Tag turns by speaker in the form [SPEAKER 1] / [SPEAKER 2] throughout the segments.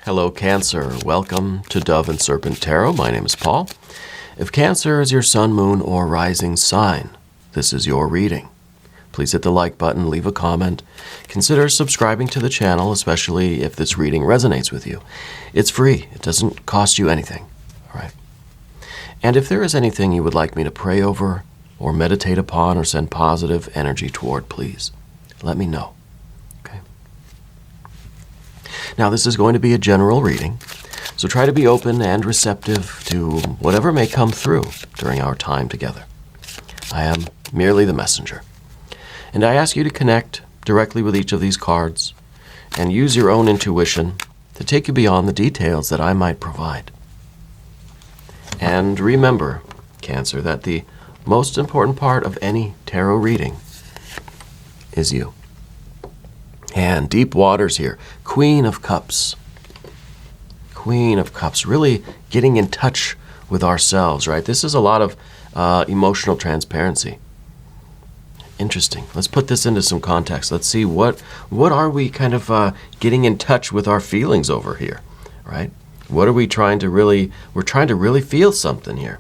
[SPEAKER 1] Hello, Cancer. Welcome to Dove and Serpent Tarot. My name is Paul. If Cancer is your sun, moon, or rising sign, this is your reading. Please hit the like button, leave a comment. Consider subscribing to the channel, especially if this reading resonates with you. It's free. It doesn't cost you anything. All right. And if there is anything you would like me to pray over or meditate upon or send positive energy toward, please let me know. Now, this is going to be a general reading, so try to be open and receptive to whatever may come through during our time together. I am merely the messenger, and I ask you to connect directly with each of these cards and use your own intuition to take you beyond the details that I might provide. And remember, Cancer, that the most important part of any tarot reading is you. And deep waters here. Queen of Cups. Queen of Cups. Really getting in touch with ourselves, right? This is a lot of emotional transparency. Interesting. Let's put this into some context. Let's see what are we kind of getting in touch with our feelings over here, right? What are we trying to really, we're trying to really feel something here.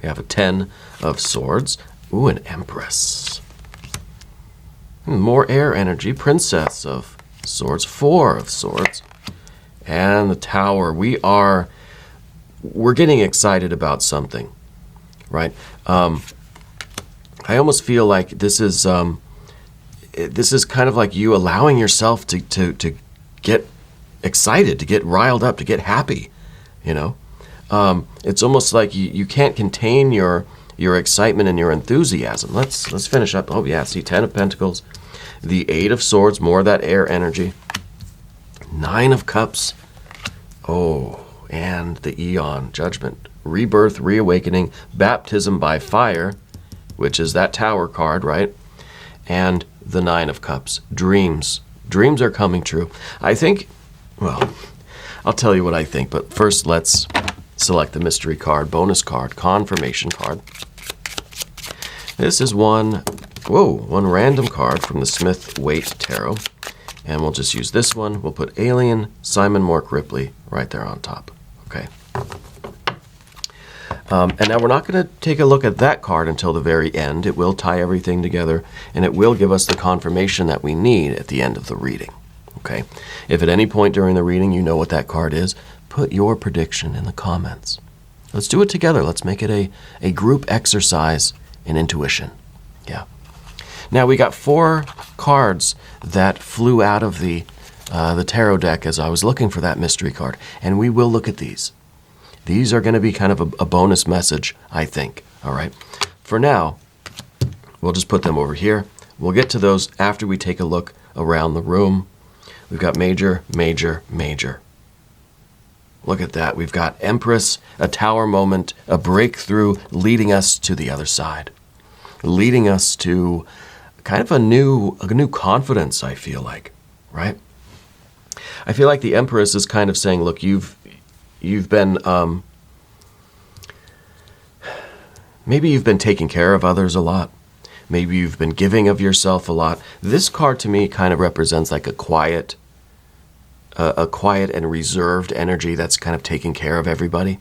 [SPEAKER 1] We have a 10 of Swords. Ooh, an Empress. More air energy. Princess of Swords. 4 of Swords. And the Tower. We're getting excited about something, right? I almost feel like this is kind of like you allowing yourself to get excited, to get riled up, to get happy, you know? It's almost like you can't contain your excitement and your enthusiasm. Let's finish up. Oh yeah, see, 10 of Pentacles, the 8 of Swords, more of that air energy, 9 of Cups, oh, and the Eon, Judgment, rebirth, reawakening, baptism by fire, which is that Tower card, right? And the 9 of Cups, dreams. Dreams are coming true. I think, well, I'll tell you what I think, but first let's select the mystery card, bonus card, confirmation card. This is one random card from the Smith-Waite Tarot. And we'll just use this one. We'll put Alien, Simon Mork Ripley right there on top. Okay. And now we're not going to take a look at that card until the very end. It will tie everything together, and it will give us the confirmation that we need at the end of the reading. Okay. If at any point during the reading you know what that card is, put your prediction in the comments. Let's do it together. Let's make it a group exercise in intuition. Yeah. Now we got 4 cards that flew out of the tarot deck as I was looking for that mystery card, and we will look at these. These are going to be kind of a bonus message, I think. All right. For now, we'll just put them over here. We'll get to those after we take a look around the room. We've got Major, Major, Major. Look at that. We've got Empress, a Tower moment, a breakthrough leading us to the other side. Leading us to kind of a new confidence, I feel like, right? I feel like the Empress is kind of saying, look, you've been, maybe you've been taking care of others a lot. Maybe you've been giving of yourself a lot. This card to me kind of represents like a quiet and reserved energy that's kind of taking care of everybody,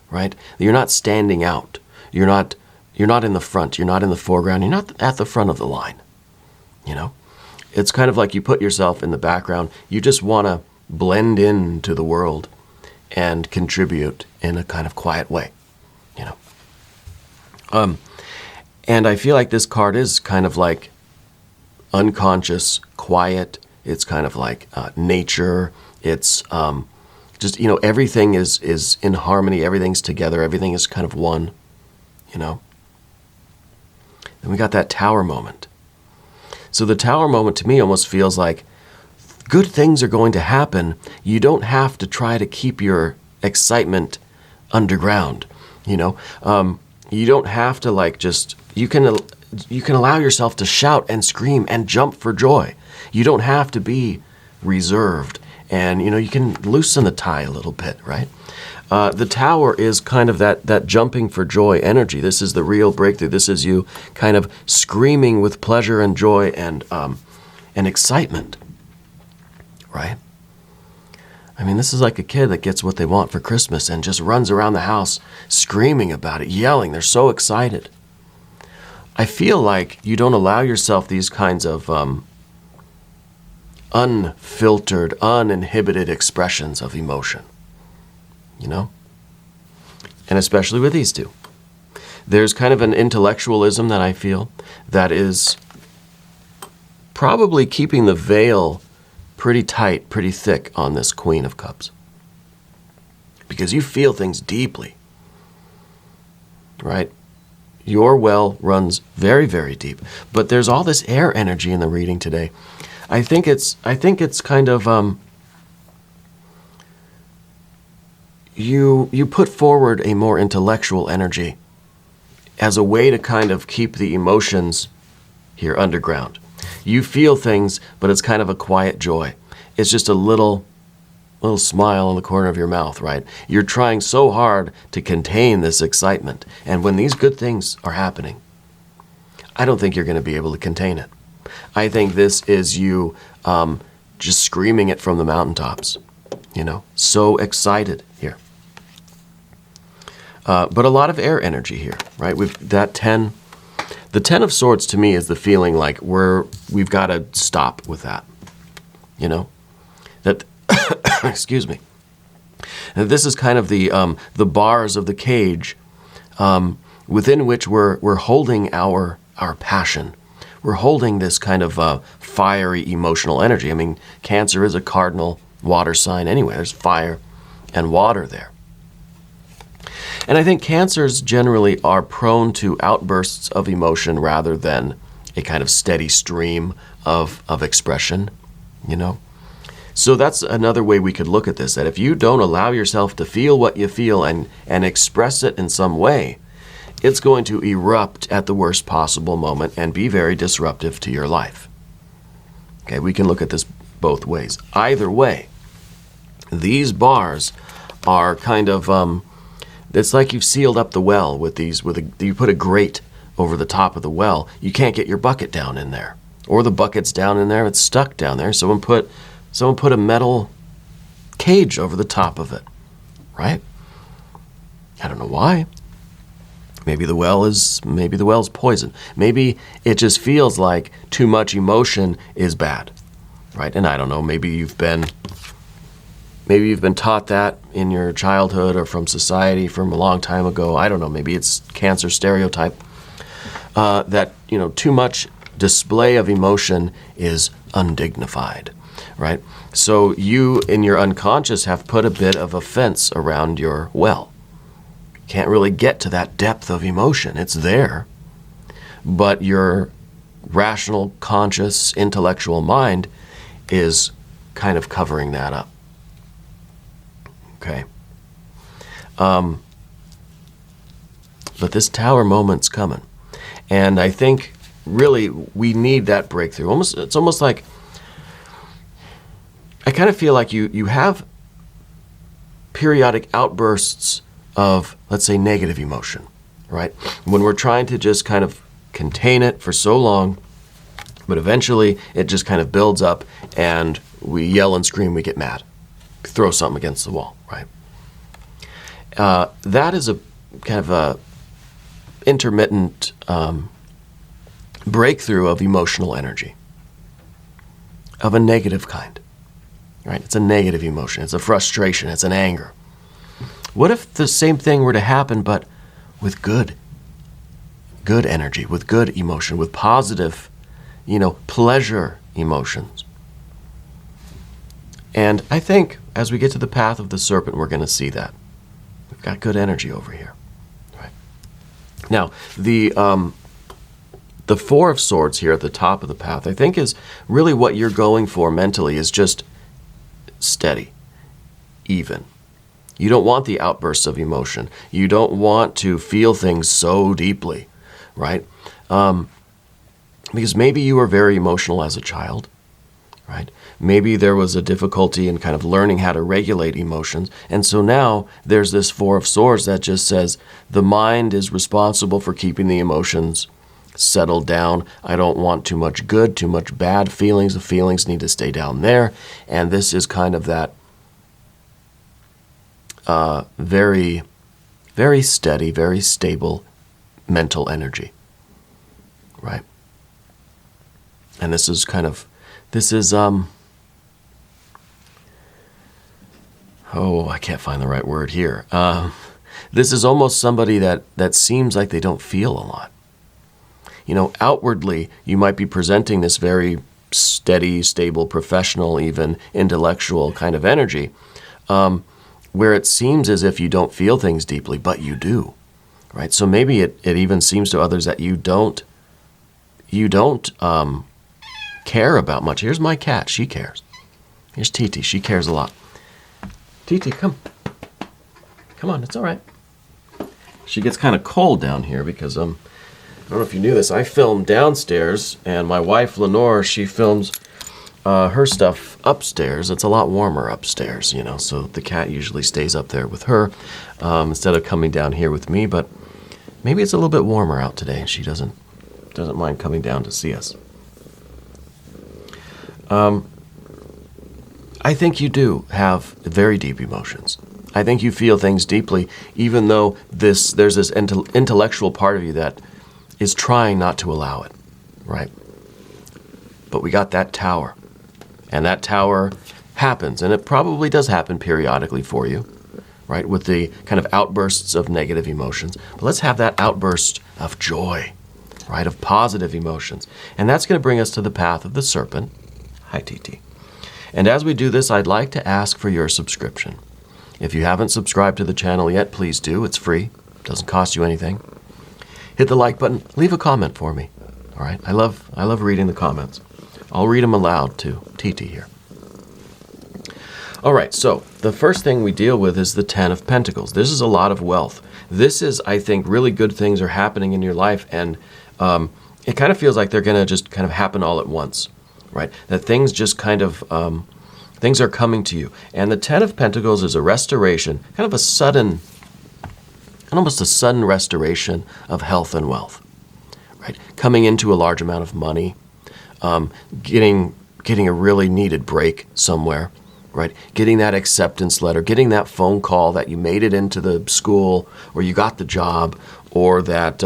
[SPEAKER 1] right? You're not standing out. You're not in the front. You're not in the foreground. You're not at the front of the line, you know? It's kind of like you put yourself in the background. You just want to blend into the world and contribute in a kind of quiet way, you know? And I feel like this card is kind of like unconscious, quiet. It's kind of like nature. It's just, you know, everything is in harmony. Everything's together. Everything is kind of one, you know. And we got that Tower moment. So the Tower moment to me almost feels like good things are going to happen. You don't have to try to keep your excitement underground, you know. You don't have to like just, you can allow yourself to shout and scream and jump for joy. You don't have to be reserved, and you know, you can loosen the tie a little bit, right? The Tower is kind of that jumping for joy energy. This is the real breakthrough. This is you kind of screaming with pleasure and joy and excitement, right? I mean, this is like a kid that gets what they want for Christmas and just runs around the house screaming about it, yelling. They're so excited. I feel like you don't allow yourself these kinds of unfiltered, uninhibited expressions of emotion, you know? And especially with these two. There's kind of an intellectualism that I feel that is probably keeping the veil pretty tight, pretty thick on this Queen of Cups. Because you feel things deeply, right? Your well runs very, very deep. But there's all this air energy in the reading today. I think it's kind of you put forward a more intellectual energy as a way to kind of keep the emotions here underground. You feel things, but it's kind of a quiet joy. It's just a little smile in the corner of your mouth, right? You're trying so hard to contain this excitement. And when these good things are happening, I don't think you're going to be able to contain it. I think this is you just screaming it from the mountaintops, you know, so excited here. But a lot of air energy here, right? The 10 of Swords to me is the feeling like we've got to stop with that, you know? That, excuse me. And this is kind of the bars of the cage within which we're holding our passion. We're holding this kind of fiery emotional energy. I mean, Cancer is a cardinal water sign anyway. There's fire and water there. And I think Cancers generally are prone to outbursts of emotion rather than a kind of steady stream of expression, you know? So that's another way we could look at this, that if you don't allow yourself to feel what you feel and express it in some way, it's going to erupt at the worst possible moment and be very disruptive to your life. Okay, we can look at this both ways. Either way, these bars are kind of, it's like you've sealed up the well with these, you put a grate over the top of the well. You can't get your bucket down in there. Or the bucket's down in there, it's stuck down there. Someone put a metal cage over the top of it, right? I don't know why. Maybe the well's poison. Maybe it just feels like too much emotion is bad, right? And I don't know, maybe you've been taught that in your childhood or from society from a long time ago. I don't know, maybe it's Cancer stereotype that, you know, too much display of emotion is undignified, right? So you, in your unconscious, have put a bit of a fence around your well. Can't really get to that depth of emotion. It's there, but your rational, conscious, intellectual mind is kind of covering that up. Okay. But this Tower moment's coming. And I think really we need that breakthrough. It's almost like, I kind of feel like you have periodic outbursts of, let's say, negative emotion, right? When we're trying to just kind of contain it for so long, but eventually it just kind of builds up and we yell and scream, we get mad, throw something against the wall, right? That is a kind of a intermittent breakthrough of emotional energy of a negative kind, right? It's a negative emotion. It's a frustration. It's an anger. What if the same thing were to happen, but with good energy, with good emotion, with positive, you know, pleasure emotions? And I think as we get to the path of the serpent, we're going to see that. We've got good energy over here. Right. Now, the Four of Swords here at the top of the path, I think is really what you're going for mentally is just steady, even. You don't want the outbursts of emotion. You don't want to feel things so deeply, right? Because maybe you were very emotional as a child, right? Maybe there was a difficulty in kind of learning how to regulate emotions. And so now there's this Four of Swords that just says the mind is responsible for keeping the emotions settled down. I don't want too much good, too much bad feelings. The feelings need to stay down there. And this is kind of that very, very steady, very stable mental energy, right? And this is I can't find the right word here. This is almost somebody that seems like they don't feel a lot. Outwardly, you might be presenting this very steady, stable, professional, even intellectual kind of energy, where it seems as if you don't feel things deeply, but you do, right? So maybe it even seems to others that you don't care about much. Here's my cat. She cares. Here's Titi. She cares a lot. Titi, come. Come on. It's all right. She gets kind of cold down here because, I don't know if you knew this, I film downstairs, and my wife, Lenore, she films her stuff upstairs. It's a lot warmer upstairs, so the cat usually stays up there with her instead of coming down here with me, but maybe it's a little bit warmer out today, and she doesn't mind coming down to see us. I think you do have very deep emotions. I think you feel things deeply, even though there's this intellectual part of you that is trying not to allow it, right? But we got that tower, and that tower happens, and it probably does happen periodically for you, right, with the kind of outbursts of negative emotions. But let's have that outburst of joy, right, of positive emotions. And that's going to bring us to the path of the serpent. Hi, TT. And as we do this, I'd like to ask for your subscription. If you haven't subscribed to the channel yet, please do. It's free. It doesn't cost you anything. Hit the like button. Leave a comment for me. All right? I love reading the comments. I'll read them aloud to TT here. All right, so the first thing we deal with is the Ten of Pentacles. This is a lot of wealth. This is, I think, really good things are happening in your life, and it kind of feels like they're going to just kind of happen all at once, right? That things just kind of, things are coming to you. And the Ten of Pentacles is a restoration, kind of a sudden, almost a sudden restoration of health and wealth, right? Coming into a large amount of money, getting a really needed break somewhere, right? Getting that acceptance letter, getting that phone call that you made it into the school, or you got the job, or that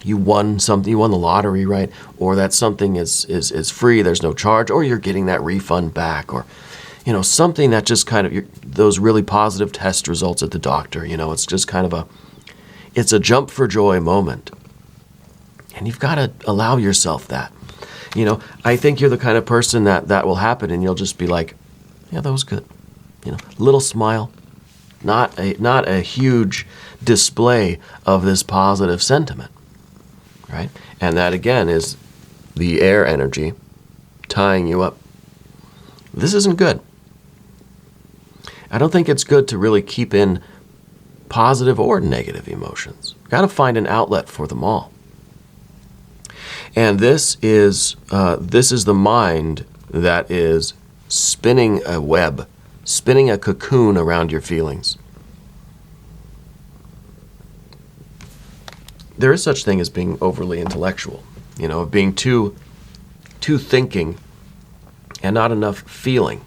[SPEAKER 1] you won something, you won the lottery, right? Or that something is free, there's no charge, or you're getting that refund back, or something that just kind of, those really positive test results at the doctor, it's just kind of it's a jump for joy moment. And you've got to allow yourself that. I think you're the kind of person that will happen, and you'll just be like, yeah, that was good. Little smile, not a huge display of this positive sentiment, right? And that, again, is the air energy tying you up. This isn't good. I don't think it's good to really keep in positive or negative emotions. You've got to find an outlet for them all. And this is the mind that is spinning a web, spinning a cocoon around your feelings. There is such thing as being overly intellectual, of being too thinking and not enough feeling.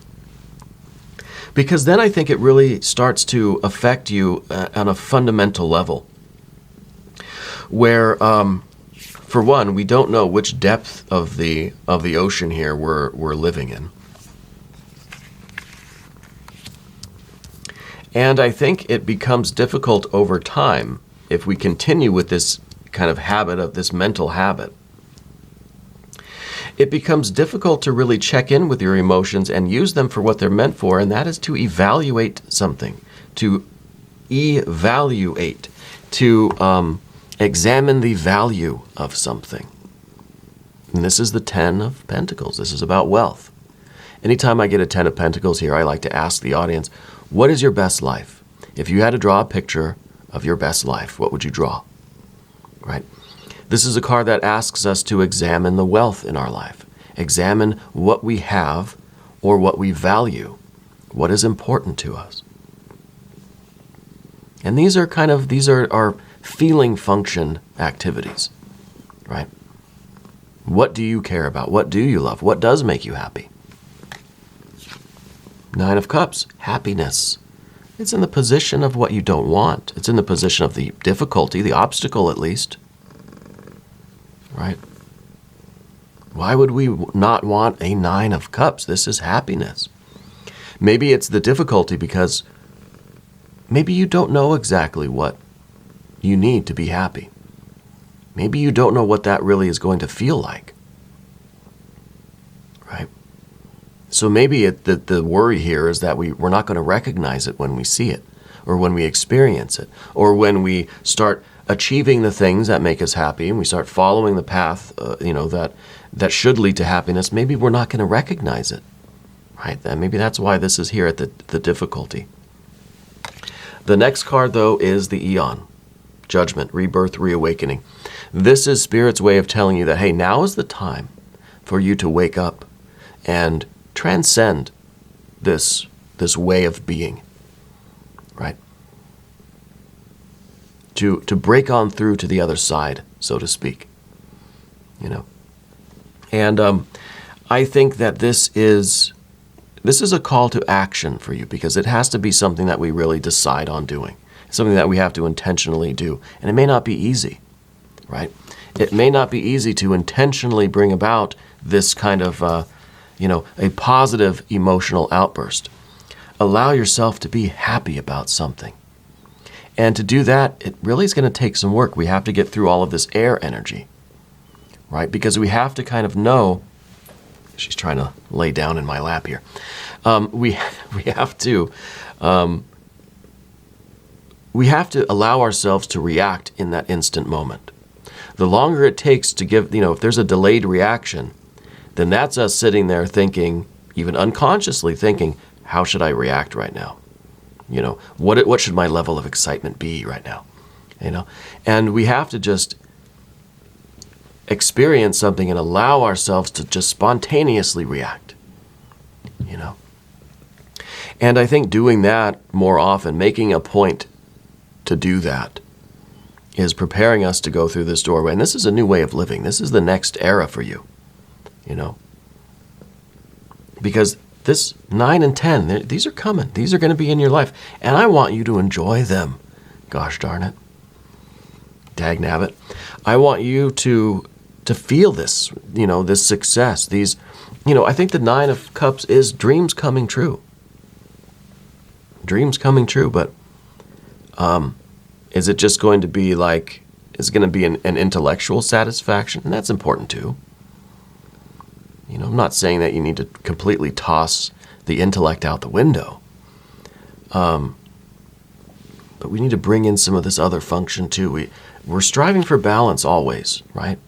[SPEAKER 1] Because then I think it really starts to affect you on a fundamental level, where, for one, we don't know which depth of the ocean here we're living in. And I think it becomes difficult over time if we continue with this kind of habit, of this mental habit. It becomes difficult to really check in with your emotions and use them for what they're meant for, and that is to evaluate something, to evaluate, to examine the value of something. And this is the Ten of Pentacles. This is about wealth. Anytime I get a Ten of Pentacles here, I like to ask the audience, what is your best life? If you had to draw a picture of your best life, what would you draw? Right? This is a card that asks us to examine the wealth in our life. Examine what we have or what we value. What is important to us? And these are our feeling function activities, right? What do you care about? What do you love? What does make you happy? Nine of Cups, happiness. It's in the position of what you don't want. It's in the position of the difficulty, the obstacle at least. Right? Why would we not want a 9 of Cups? This is happiness. Maybe it's the difficulty because maybe you don't know exactly what you need to be happy. Maybe you don't know what that really is going to feel like. Right? So maybe the worry here is that we're not going to recognize it when we see it, or when we experience it, or when we start achieving the things that make us happy and we start following the path that should lead to happiness. Maybe we're not going to recognize it. Right? And maybe that's why this is here at the difficulty. The next card, though, is the Eon. Judgment, rebirth, reawakening. This is Spirit's way of telling you that, hey, now is the time for you to wake up and transcend this way of being, right? To break on through to the other side, so to speak, And I think that this is a call to action for you, because it has to be something that we really decide on doing, something that we have to intentionally do, and it may not be easy, right? It may not be easy to intentionally bring about this kind of a positive emotional outburst. Allow yourself to be happy about something. And to do that, it really is going to take some work. We have to get through all of this air energy, right? Because we have to kind of know, she's trying to lay down in my lap here. We have to allow ourselves to react in that instant moment. The longer it takes to give, if there's a delayed reaction, then that's us sitting there thinking, even unconsciously thinking, how should I react right now? What should my level of excitement be right now? And we have to just experience something and allow ourselves to just spontaneously react, And I think doing that more often, making a point to do that, is preparing us to go through this doorway. And this is a new way of living. This is the next era for you, Because this 9 and 10, these are coming. These are going to be in your life. And I want you to enjoy them. Gosh darn it. Dag nabbit. I want you to feel this, this success. These, I think the 9 of Cups is dreams coming true. Dreams coming true, but is it just going to be is it going to be an intellectual satisfaction? And that's important too. I'm not saying that you need to completely toss the intellect out the window. But we need to bring in some of this other function too. We're striving for balance always, right?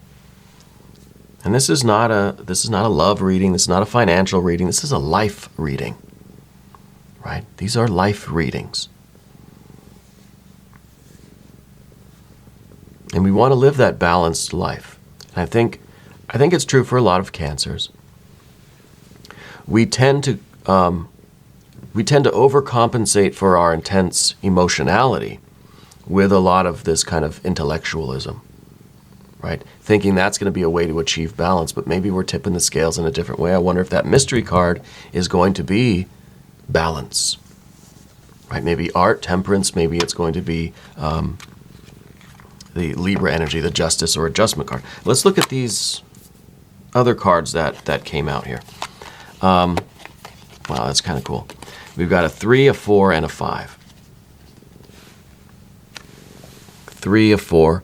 [SPEAKER 1] And this is not a love reading. This is not a financial reading. This is a life reading, right? These are life readings. And we want to live that balanced life. And I think it's true for a lot of cancers. We tend to overcompensate for our intense emotionality with a lot of this kind of intellectualism, right? Thinking that's going to be a way to achieve balance, but maybe we're tipping the scales in a different way. I wonder if that mystery card is going to be balance, right? Maybe art, temperance, maybe it's going to be the Liber energy, the justice or adjustment card. Let's look at these other cards that came out here. Wow, that's kind of cool. We've got a 3, a 4, and a 5. 3, a 4,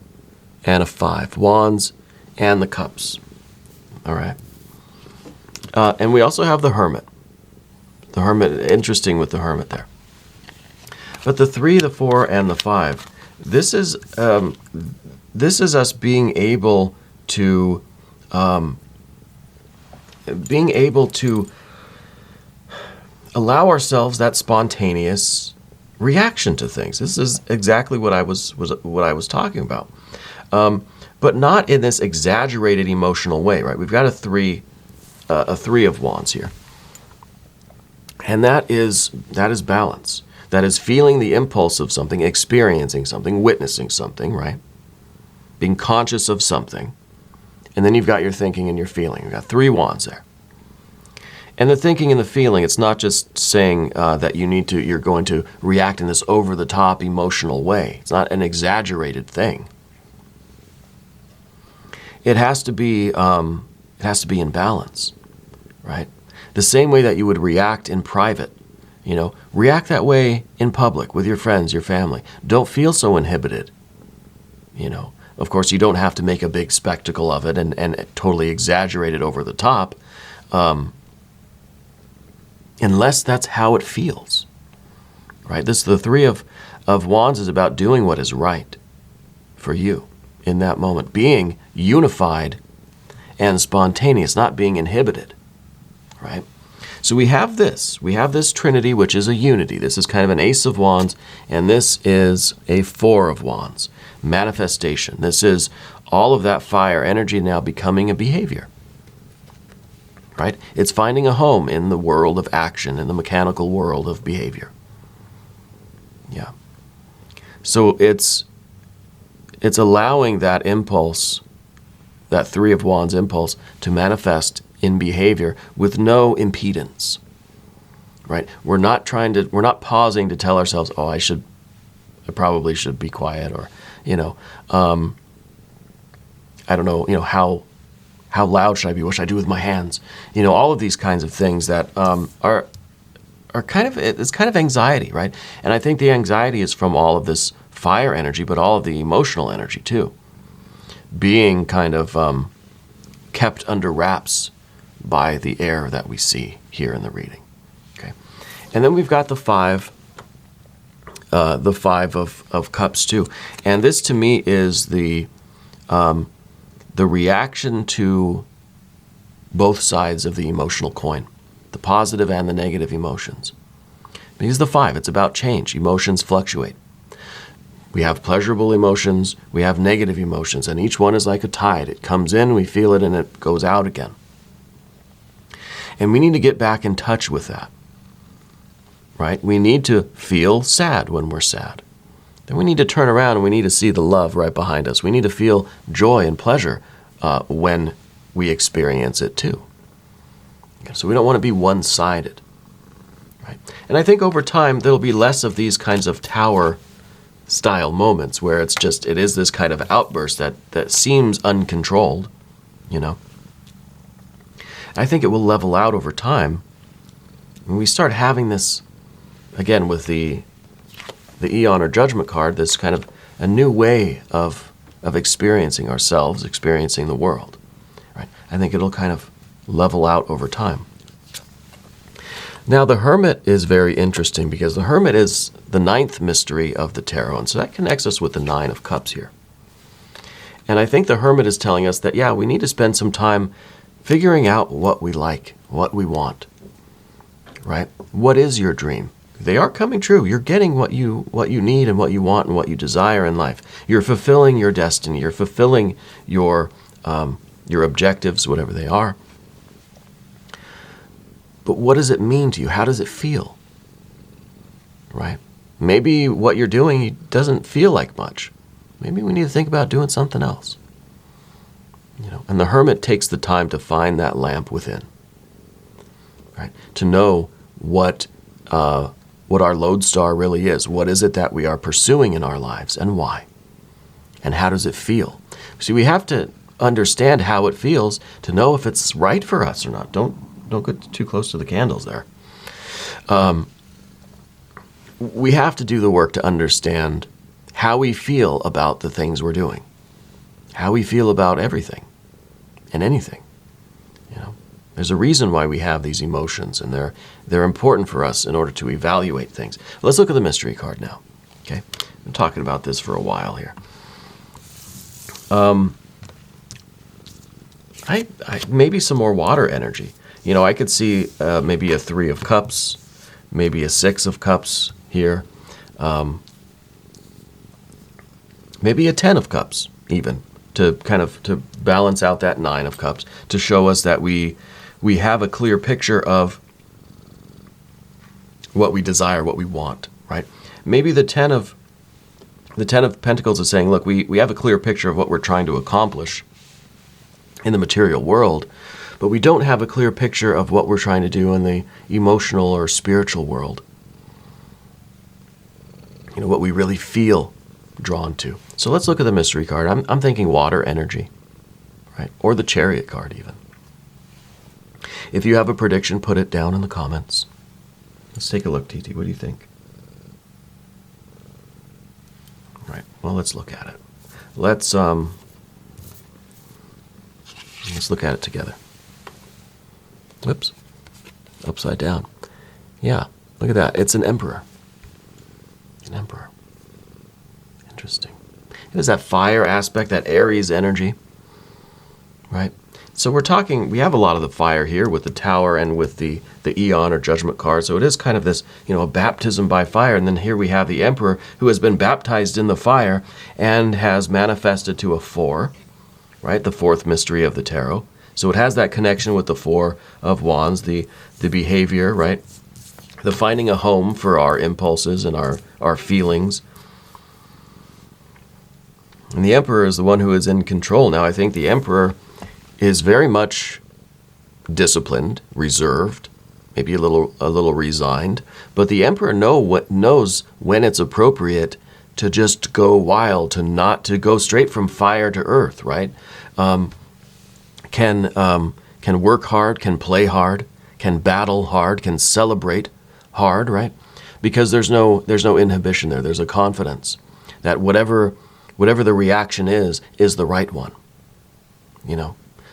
[SPEAKER 1] and a 5. Wands and the Cups. All right. And we also have the Hermit. The Hermit, interesting with the Hermit there. But the 3, the 4, and the 5, this is us being able to allow ourselves that spontaneous reaction to things. This is exactly what I was talking about, but not in this exaggerated emotional way, right? We've got a 3 of Wands here, and that is balance. That is feeling the impulse of something, experiencing something, witnessing something, right? Being conscious of something. And then you've got your thinking and your feeling. You've got 3 Wands there. And the thinking and the feeling, it's not just saying that you're going to react in this over-the-top emotional way. It's not an exaggerated thing. It has to be in balance, right? The same way that you would react in private, react that way in public with your friends, your family. Don't feel so inhibited, Of course, you don't have to make a big spectacle of it and totally exaggerate it over the top, unless that's how it feels, right? The Three of Wands is about doing what is right for you in that moment, being unified and spontaneous, not being inhibited, right? So we have this Trinity, which is a unity. This is kind of an Ace of Wands, and this is a Four of Wands, manifestation. This is all of that fire energy now becoming a behavior, right? It's finding a home in the world of action, in the mechanical world of behavior. Yeah. So it's allowing that impulse, that Three of Wands impulse, to manifest in behavior with no impedance, right? We're not pausing to tell ourselves, oh, I probably should be quiet, or, I don't know, how loud should I be? What should I do with my hands? All of these kinds of things that are kind of, it's kind of anxiety, right? And I think the anxiety is from all of this fire energy, but all of the emotional energy too, being kind of kept under wraps by the air that we see here in the reading. Okay, and then we've got the Five of Cups too, and this to me is the reaction to both sides of the emotional coin, the positive and the negative emotions. Because the Five, it's about change. Emotions fluctuate. We have pleasurable emotions, we have negative emotions, and each one is like a tide. It comes in, we feel it, and it goes out again. And we need to get back in touch with that, right? We need to feel sad when we're sad. Then we need to turn around and we need to see the love right behind us. We need to feel joy and pleasure when we experience it too. So we don't want to be one-sided, right? And I think over time there'll be less of these kinds of tower-style moments where it is this kind of outburst that seems uncontrolled, I think it will level out over time when we start having this, again, with the Eon or Judgment card, this kind of a new way of experiencing ourselves, experiencing the world, right? I think it'll kind of level out over time. Now, the Hermit is very interesting because the Hermit is the 9th mystery of the Tarot, and so that connects us with the 9 of Cups here. And I think the Hermit is telling us that, yeah, we need to spend some time figuring out what we like, what we want, right? What is your dream? They are coming true. You're getting what you need and what you want and what you desire in life. You're fulfilling your destiny. You're fulfilling your objectives, whatever they are. But what does it mean to you? How does it feel? Right? Maybe what you're doing doesn't feel like much. Maybe we need to think about doing something else. And the Hermit takes the time to find that lamp within, right? To know what our lodestar really is. What is it that we are pursuing in our lives, and why? And how does it feel? See, we have to understand how it feels to know if it's right for us or not. Don't get too close to the candles there. We have to do the work to understand how we feel about the things we're doing, how we feel about everything and anything. There's a reason why we have these emotions, and they're important for us in order to evaluate things. Let's look at the mystery card now. Okay, I'm talking about this for a while here. Maybe some more water energy. I could see maybe a 3 of Cups, maybe a 6 of Cups here, maybe a 10 of Cups even, to balance out that 9 of Cups, to show us that we have a clear picture of what we desire, what we want, right? Maybe the 10 of Pentacles is saying, look, we have a clear picture of what we're trying to accomplish in the material world, but we don't have a clear picture of what we're trying to do in the emotional or spiritual world. You know, what we really feel drawn to. So let's look at the mystery card. I'm thinking water energy, right? Or the Chariot card even. If you have a prediction, put it down in the comments. Let's take a look, TT. What do you think? Right. Well, let's look at it. Let's look at it together. Whoops. Upside down. Yeah. Look at that. It's an emperor. An emperor. Interesting. It has that fire aspect, that Aries energy, right? So we have a lot of the fire here with the Tower and with the Eon or Judgment card. So it is kind of this, a baptism by fire. And then here we have the Emperor who has been baptized in the fire and has manifested to a 4, right? The 4th mystery of the tarot. So it has that connection with the 4 of Wands, the behavior, right? The finding a home for our impulses and our feelings. And the Emperor is the one who is in control. Now, I think the Emperor is very much disciplined, reserved, maybe a little resigned. But the Emperor knows when it's appropriate to just go wild, to go straight from fire to earth, right? Can work hard, can play hard, can battle hard, can celebrate hard, right? Because there's no inhibition there. There's a confidence that whatever the reaction is the right one,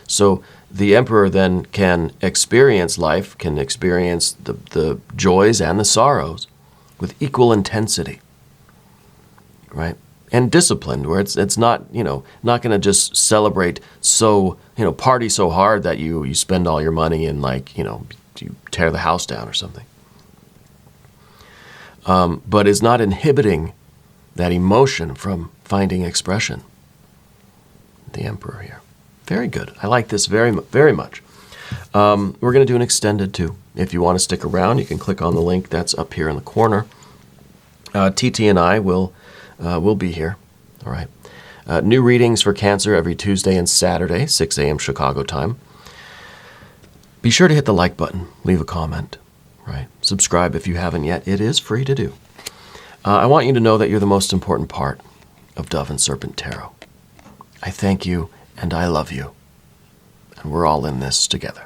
[SPEAKER 1] So the Emperor then can experience life, can experience the joys and the sorrows with equal intensity, right? And disciplined, where it's not, not going to just celebrate party so hard that you spend all your money and you tear the house down or something. But is not inhibiting that emotion from finding expression. The Emperor here. Very good. I like this very, very much. We're going to do an extended too. If you want to stick around, you can click on the link that's up here in the corner. TT and I will be here. All right. New readings for Cancer every Tuesday and Saturday, 6 a.m. Chicago time. Be sure to hit the like button. Leave a comment. Right. Subscribe if you haven't yet. It is free to do. I want you to know that you're the most important part of Dove and Serpent Tarot. I thank you and I love you. And we're all in this together.